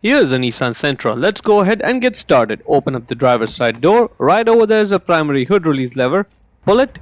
Here's a Nissan Sentra. Let's go ahead and get started. Open up the driver's side door. Right over there is a primary hood release lever. Pull it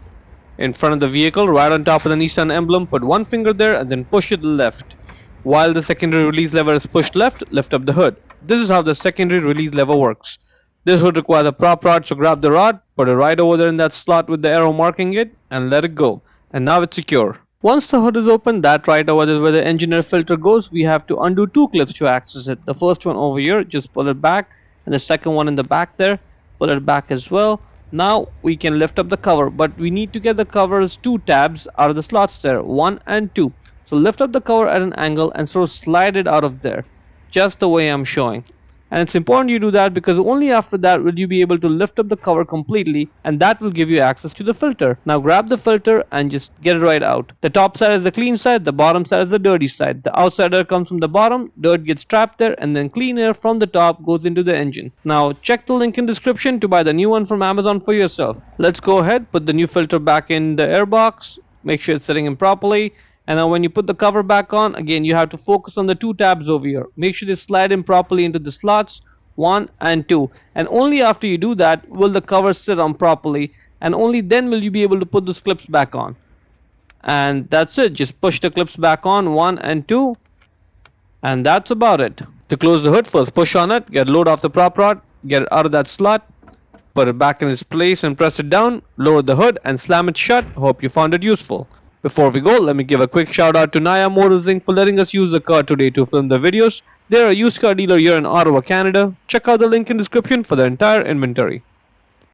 in front of the vehicle, right on top of the Nissan emblem. Put one finger there and then push it left. While the secondary release lever is pushed left, lift up the hood. This is how the secondary release lever works. This hood requires a prop rod, so grab the rod, put it right over there in that slot with the arrow marking it, and let it go. And now it's secure. Once the hood is open, that right over there where the engine air filter goes, we have to undo two clips to access it. The first one over here, just pull it back, and the second one in the back there, pull it back as well. Now we can lift up the cover, but we need to get the cover's two tabs out of the slots there, 1 and 2. So lift up the cover at an angle and sort of slide it out of there, just the way I'm showing. And it's important you do that because only after that will you be able to lift up the cover completely, and that will give you access to the filter. Now grab the filter and just get it right out. The top side is the clean side, the bottom side is the dirty side. The outside air comes from the bottom, dirt gets trapped there, and then clean air from the top goes into the engine. Now check the link in description to buy the new one from Amazon for yourself. Let's go ahead, put the new filter back in the air box, make sure it's sitting in properly. And now when you put the cover back on, again you have to focus on the two tabs over here. Make sure they slide in properly into the slots 1 and 2. And only after you do that will the cover sit on properly, and only then will you be able to put those clips back on. And that's it. Just push the clips back on 1 and 2. And that's about it. To close the hood, first push on it, get a load off the prop rod, get it out of that slot, put it back in its place and press it down, lower the hood and slam it shut. Hope you found it useful. Before we go, let me give a quick shout out to Naya Motors Inc. for letting us use the car today to film the videos. They're a used car dealer here in Ottawa, Canada. Check out the link in description for the entire inventory.